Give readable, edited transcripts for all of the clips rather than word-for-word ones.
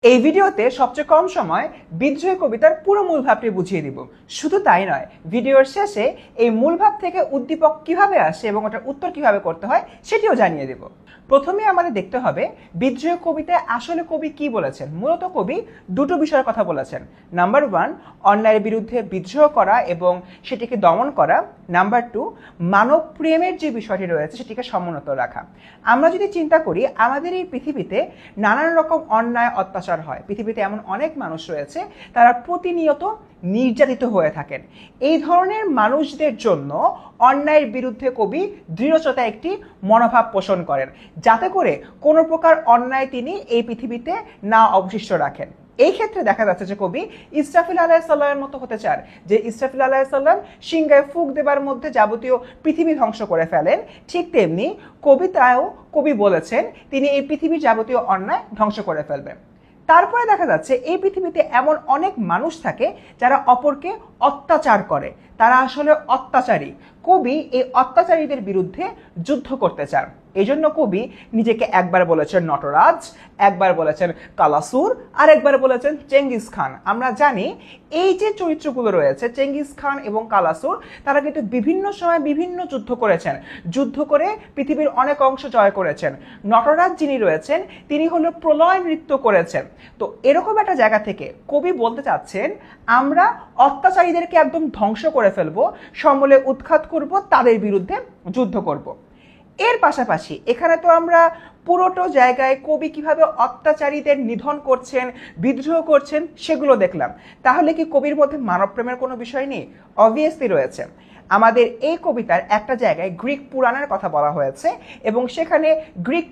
এই ভিডিওতে সবচেয়ে কম সময় বিদ্রোহী কবিতার পুরো মূল ভাবটি বুঝিয়ে দিব। শুধু তাই নয়, ভিডিওর শেষে এই মূল ভাব থেকে উদ্দীপক কিভাবে আসে এবং ওটার উত্তর কিভাবে করতে হয় সেটিও জানিয়ে দেব। প্রথমে আমাদের দেখতে হবে বিদ্রোহী কবিতায় আসলে কবি কি বলেছেন। মূলত কবি দুটো বিষয়ের কথা বলেছেন। নাম্বার 1, অন্যায়ের বিরুদ্ধে বিদ্রোহ করা এবং সেটিকে দমন করা। নাম্বার 2, মানব প্রেমের যে বিষয়টি রয়েছে সেটিকে সমুন্নত রাখা। আমরা যদি চিন্তা করি, আমাদের এই পৃথিবীতে নানান রকম অন্যায় অত্যাচার হয়। পৃথিবীতে এমন অনেক মানুষ রয়েছে তারা প্রতিনিয়ত নির্যাতিত হয়ে থাকেন। এই ধরনের মানুষদের জন্য অন্যায়ের বিরুদ্ধে কবি দৃঢ়চেতা একটি মনোভাব পোষণ করেন, যাতে করে কোনো প্রকার অন্যায় তিনি এই পৃথিবীতে না অবশিষ্ট রাখেন। এই ক্ষেত্রে দেখা যাচ্ছে যে কবি ইসরাফিল আলাইহিসসালামের মতো হতে চান, যে ইসরাফিল আলাইহিসসালাম সিংহায় ফুঁক দেবার মধ্যে যাবতীয় পৃথিবী ধ্বংস করে ফেলেন। ঠিক তেমনি কবিতায়ও কবি বলেছেন তিনি এই পৃথিবীর যাবতীয় অন্যায় ধ্বংস করে ফেলবেন। তারপরে দেখা যাচ্ছে এই পৃথিবীতে এমন অনেক মানুষ থাকে যারা অপরকে অত্যাচার করে, তারা আসলে অত্যাচারী। কবি এই অত্যাচারীদের বিরুদ্ধে যুদ্ধ করতে চান। এই জন্য কবি নিজেকে একবার বলেছেন নটরাজ, একবার বলেছেন কালাসুর, আর একবার বলেছেন চেঙ্গিস খান। আমরা জানি এই যে চরিত্রগুলো রয়েছে চেঙ্গিস খান এবং কালাসুর, তারা কিন্তু বিভিন্ন সময় বিভিন্ন যুদ্ধ করেছেন, যুদ্ধ করে পৃথিবীর অনেক অংশ জয় করেছেন। নটরাজ যিনি রয়েছেন তিনি হলো প্রলয় নৃত্য করেছেন। তো এরকম একটা জায়গা থেকে কবি বলতে চাচ্ছেন আমরা অত্যাচারীদেরকে একদম ধ্বংস করে ফেলবো, সমূলে উৎখাত করব, তাদের বিরুদ্ধে যুদ্ধ করব। এর পাশাপাশি এখানে তো আমরা পুরোটো জায়গায় কবি কিভাবে অত্যাচারীদের নিধন করছেন, বিদ্রোহ করছেন সেগুলো দেখলাম। তাহলে কি কবির মধ্যে মানব প্রেমের কোনো বিষয় নেই? অবভিয়াসলি রয়েছে। আমাদের এই কবিতার একটা জায়গায় গ্রিক পুরাণের কথা বলা হয়েছে এবং সেখানে গ্রিক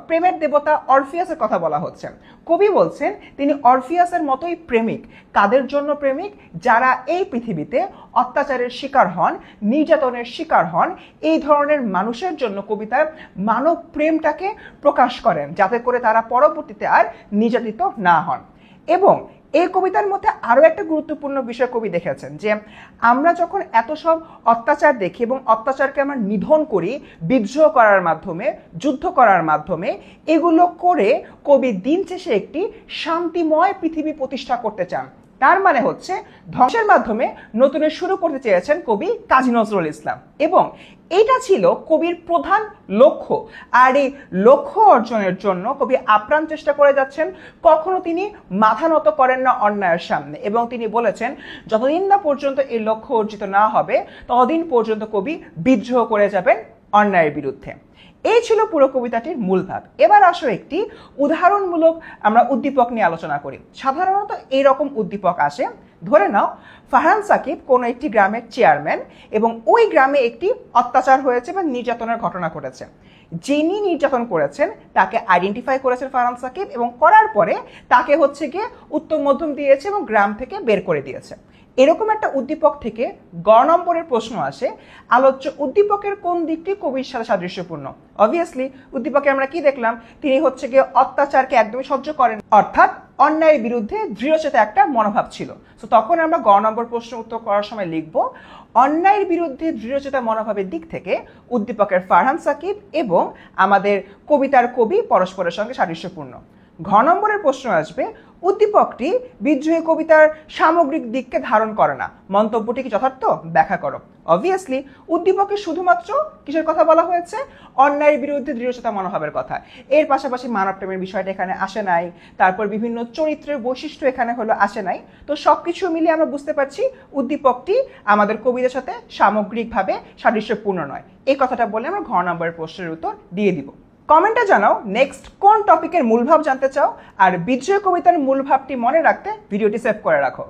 প্রেমের দেবতা অরফিয়াসের কথা বলা হচ্ছে। কবি বলছেন তিনি অরফিয়াসের মতোই প্রেমিক। কাদের জন্য প্রেমিক? যারা এই পৃথিবীতে অত্যাচারের শিকার হন, নির্যাতনের শিকার হন, এই ধরনের মানুষের জন্য কবিতার মানব প্রেমটাকে প্রকাশ করেন, যাতে করে তারা পরবর্তীতে আর নির্যাতিত না হন। এবং এই কবিতার মধ্যে আরও একটা গুরুত্বপূর্ণ বিষয় কবি দেখেছেন, যে আমরা যখন এত সব অত্যাচার দেখি এবং অত্যাচারকে আমরা নিধন করি বিদ্রোহ করার মাধ্যমে, যুদ্ধ করার মাধ্যমে, এগুলো করে কবি দিন শেষে একটি শান্তিময় পৃথিবী প্রতিষ্ঠা করতে চান। তার মানে হচ্ছে ধ্বংসের মাধ্যমে নতুনের শুরু করতে চেয়েছেন কবি কাজী নজরুল ইসলাম, এবং এটা ছিল কবির প্রধান লক্ষ্য। আর এই লক্ষ্য অর্জনের জন্য কবি আপ্রাণ চেষ্টা করে যাচ্ছেন। কখনো তিনি মাথা নত করেন না অন্যায়ের সামনে, এবং তিনি বলেছেন যতদিন না পর্যন্ত এই লক্ষ্য অর্জিত না হবে ততদিন পর্যন্ত কবি বিদ্রোহ করে যাবেন অন্যায়ের বিরুদ্ধে। এই ছিল পুরো কবিতাটির মূল ভাব। এবার আসো একটি উদাহরণমূলক আমরা উদ্দীপক নিয়ে আলোচনা করি। সাধারণত এইরকম উদ্দীপক আসে, ধরে নাও ফারহান সাকিব কোনো একটি গ্রামের চেয়ারম্যান এবং ওই গ্রামে একটি অত্যাচার হয়েছে বা নির্যাতনের ঘটনা ঘটেছে। যিনি নির্যাতন করেছেন তাকে আইডেন্টিফাই করেছেন ফারহান সাকিব, এবং করার পরে তাকে হচ্ছে গিয়ে উত্তম মধ্যম দিয়েছে এবং গ্রাম থেকে বের করে দিয়েছে। এরকম একটা উদ্দীপক থেকে গ নম্বরের প্রশ্ন আসে, আলোচ্য উদ্দীপকের কোন দিকটি কবির সাথে সাদৃশ্যপূর্ণ? অবভিয়াসলি উদ্দীপকে আমরা কি দেখলাম, তিনি হচ্ছে গিয়ে অত্যাচারকে একদমই সহ্য করেন, অর্থাৎ অন্যায়ের বিরুদ্ধে দৃঢ়চেতা একটা মনোভাব ছিল। তো তখন আমরা গ নম্বর প্রশ্ন উত্তর করার সময় লিখব অন্যায়ের বিরুদ্ধে দৃঢ়চেতা মনোভাবের দিক থেকে উদ্দীপকের ফারহান সাকিব এবং আমাদের কবিতার কবি পরস্পরের সঙ্গে সাদৃশ্যপূর্ণ। ঘ নম্বরের প্রশ্ন আসবে উদ্দীপকটি বিদ্রোহী কবিতার সামগ্রিক দিককে ধারণ করে না, মন্তব্যটি কি যথার্থ? ব্যাখ্যা করো। অবভিয়াসলি উদ্দীপকে শুধুমাত্র কিসের কথা বলা হয়েছে? অন্যায়ের বিরুদ্ধে দৃঢ়চেতা মনোভাবের কথা। এর পাশাপাশি মানব প্রেমের বিষয়টা এখানে আসে নাই, তারপর বিভিন্ন চরিত্রের বৈশিষ্ট্য এখানে হলো আসে নাই। তো সবকিছু মিলিয়ে আমরা বুঝতে পারছি উদ্দীপকটি আমাদের কবিদের সাথে সামগ্রিকভাবে সাদৃশ্যপূর্ণ নয়। এই কথাটা বলে আমরা ঘ নম্বরের প্রশ্নের উত্তর দিয়ে দিব। কমেন্টে জানাও নেক্সট কোন টপিকের মূলভাব জানতে চাও, আর বিদ্রোহী কবিতার মূলভাবটি মনে রাখতে ভিডিওটি সেভ করে রাখো।